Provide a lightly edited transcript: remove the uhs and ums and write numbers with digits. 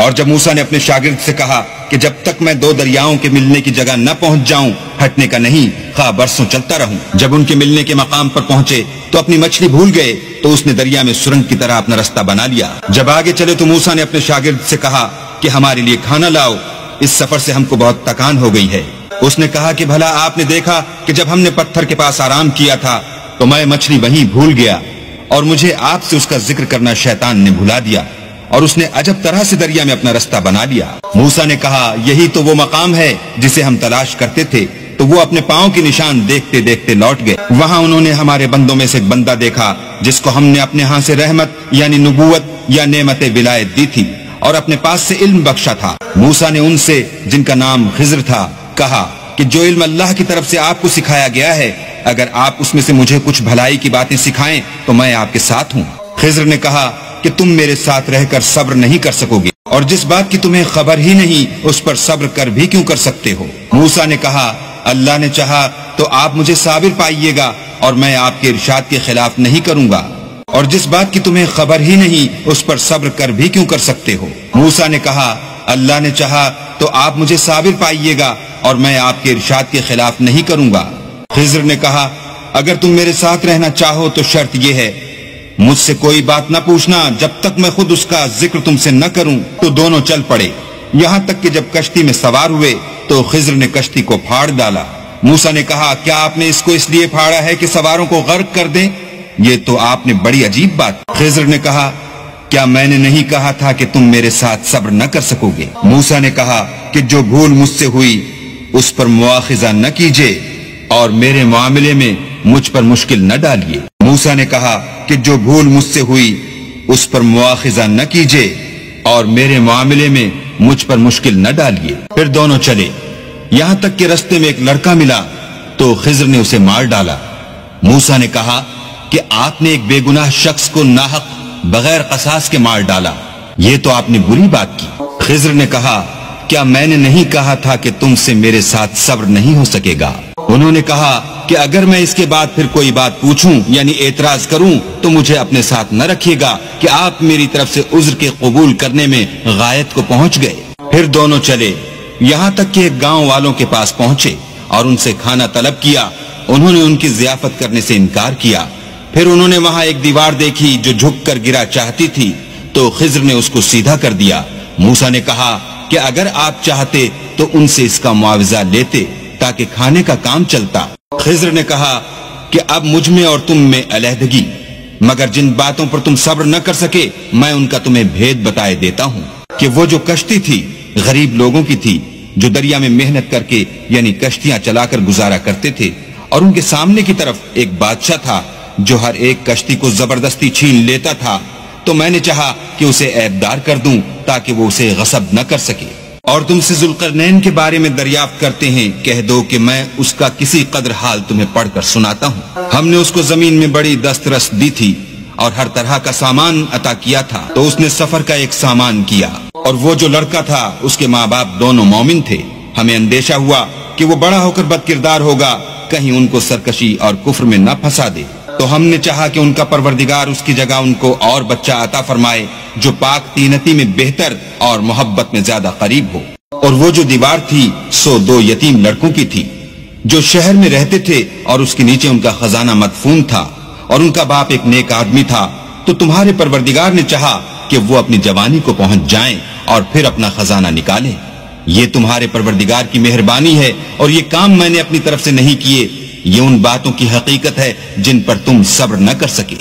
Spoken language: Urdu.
اور جب موسیٰ نے اپنے شاگرد سے کہا کہ جب تک میں دو دریاؤں کے ملنے کی جگہ نہ پہنچ جاؤں ہٹنے کا نہیں، خواہ برسوں چلتا رہوں۔ جب ان کے ملنے کے مقام پر پہنچے تو اپنی مچھلی بھول گئے تو اس نے دریا میں سرنگ کی طرح اپنا رستہ بنا لیا۔ جب آگے چلے تو موسیٰ نے اپنے شاگرد سے کہا کہ ہمارے لیے کھانا لاؤ، اس سفر سے ہم کو بہت تکان ہو گئی ہے۔ اس نے کہا کہ بھلا آپ نے دیکھا کہ جب ہم نے پتھر کے پاس آرام کیا تھا تو میں مچھلی وہیں بھول گیا، اور مجھے آپ سے اس کا ذکر کرنا شیطان نے بھلا دیا، اور اس نے عجب طرح سے دریا میں اپنا رستہ بنا لیا۔ موسیٰ نے کہا یہی تو وہ مقام ہے جسے ہم تلاش کرتے تھے، تو وہ اپنے پاؤں کی نشان دیکھتے دیکھتے لوٹ گئے۔ وہاں انہوں نے ہمارے بندوں میں سے ایک بندہ دیکھا جس کو ہم نے اپنے ہاں سے رحمت یعنی نبوت یا نعمت ولایت دی تھی اور اپنے پاس سے علم بخشا تھا۔ موسیٰ نے ان سے جن کا نام خضر تھا کہا کہ جو علم اللہ کی طرف سے آپ کو سکھایا گیا ہے، اگر آپ اس میں سے مجھے کچھ بھلائی کی باتیں سکھائیں تو میں آپ کے ساتھ ہوں۔ خضر نے کہا کہ تم میرے ساتھ رہ کر صبر نہیں کر سکو گے، اور جس بات کی تمہیں خبر ہی نہیں اس پر صبر کر بھی کیوں کر سکتے ہو؟ موسیٰ نے کہا اللہ نے چاہا تو آپ مجھے صابر پائیے گا اور میں آپ کے ارشاد کے خلاف نہیں کروں گا، اور جس بات کی تمہیں خبر ہی نہیں اس پر صبر کر بھی کیوں کر سکتے ہو؟ موسیٰ نے کہا اللہ نے چاہا تو آپ مجھے صابر پائیے گا اور میں آپ کے ارشاد کے خلاف نہیں کروں گا۔ خضر نے کہا اگر تم میرے ساتھ رہنا چاہو تو شرط یہ ہے مجھ سے کوئی بات نہ پوچھنا جب تک میں خود اس کا ذکر تم سے نہ کروں۔ تو دونوں چل پڑے، یہاں تک کہ جب کشتی میں سوار ہوئے تو خضر نے کشتی کو پھاڑ ڈالا۔ موسیٰ نے کہا کیا آپ نے اس کو اس لیے پھاڑا ہے کہ سواروں کو غرق کر دیں؟ یہ تو آپ نے بڑی عجیب بات۔ خضر نے کہا کیا میں نے نہیں کہا تھا کہ تم میرے ساتھ صبر نہ کر سکو گے؟ موسیٰ نے کہا کہ جو بھول مجھ سے ہوئی اس پر مواخذہ نہ کیجیے اور میرے معاملے میں مجھ پر مشکل نہ ڈالیے۔ موسیٰ نے کہا کہ جو بھول مجھ سے ہوئی اس پر مواخذہ نہ کیجیے اور میرے معاملے میں مجھ پر مشکل نہ ڈالیے۔ پھر دونوں چلے، یہاں تک کہ رستے میں ایک لڑکا ملا تو خضر نے اسے مار ڈالا۔ موسیٰ نے کہا کہ آپ نے ایک بے گناہ شخص کو ناحق بغیر قصاص کے مار ڈالا، یہ تو آپ نے بری بات کی۔ خضر نے کہا کیا میں نے نہیں کہا تھا کہ تم سے میرے ساتھ صبر نہیں ہو سکے گا؟ انہوں نے کہا کہ اگر میں اس کے بعد پھر کوئی بات پوچھوں یعنی اعتراض کروں تو مجھے اپنے ساتھ نہ رکھیے گا کہ آپ میری طرف سے عذر کے قبول کرنے میں غایت کو پہنچ گئے۔ پھر دونوں چلے، یہاں تک کہ ایک گاؤں والوں کے پاس پہنچے اور ان سے کھانا طلب کیا۔ انہوں نے ان کی ضیافت کرنے سے انکار کیا۔ پھر انہوں نے وہاں ایک دیوار دیکھی جو جھک کر گرا چاہتی تھی تو خضر نے اس کو سیدھا کر دیا۔ موسیٰ نے کہا کہ اگر آپ چاہتے تو ان سے اس کا معاوضہ لیتے تاکہ کھانے کا کام چلتا۔ خضر نے کہا کہ اب مجھ میں اور تم میں علیحدگی، مگر جن باتوں پر تم صبر نہ کر سکے میں ان کا تمہیں بھید بتائے دیتا ہوں کہ وہ جو کشتی تھی غریب لوگوں کی تھی جو دریا میں محنت کر کے یعنی کشتیاں چلا کر گزارا کرتے تھے، اور ان کے سامنے کی طرف ایک بادشاہ تھا جو ہر ایک کشتی کو زبردستی چھین لیتا تھا، تو میں نے چاہا کہ اسے عیبدار کر دوں تاکہ وہ اسے غصب نہ کر سکے۔ اور تم سے ذوالقرنین کے بارے میں دریافت کرتے ہیں، کہہ دو کہ میں اس کا کسی قدر حال تمہیں پڑھ کر سناتا ہوں۔ ہم نے اس کو زمین میں بڑی دسترس دی تھی اور ہر طرح کا سامان عطا کیا تھا، تو اس نے سفر کا ایک سامان کیا، اور وہ جو لڑکا تھا اس کے ماں باپ دونوں مومن تھے۔ ہمیں اندیشہ ہوا کہ وہ بڑا ہو کر بد کردار ہوگا، کہیں ان کو سرکشی اور کفر میں نہ پھنسا دے، تو ہم نے چاہا کہ ان کا پروردگار اس کی جگہ ان کو اور بچہ عطا فرمائے جو پاک تینتی میں بہتر اور محبت میں زیادہ قریب ہو۔ اور وہ جو دیوار تھی سو دو یتیم لڑکوں کی تھی جو شہر میں رہتے تھے، اور اس کے نیچے ان کا خزانہ مدفون تھا، اور ان کا باپ ایک نیک آدمی تھا۔ تو تمہارے پروردگار نے چاہا کہ وہ اپنی جوانی کو پہنچ جائیں اور پھر اپنا خزانہ نکالیں۔ یہ تمہارے پروردگار کی مہربانی ہے، اور یہ کام میں نے اپنی طرف سے نہیں کیے، یہ ان باتوں کی حقیقت ہے جن پر تم صبر نہ کر سکے۔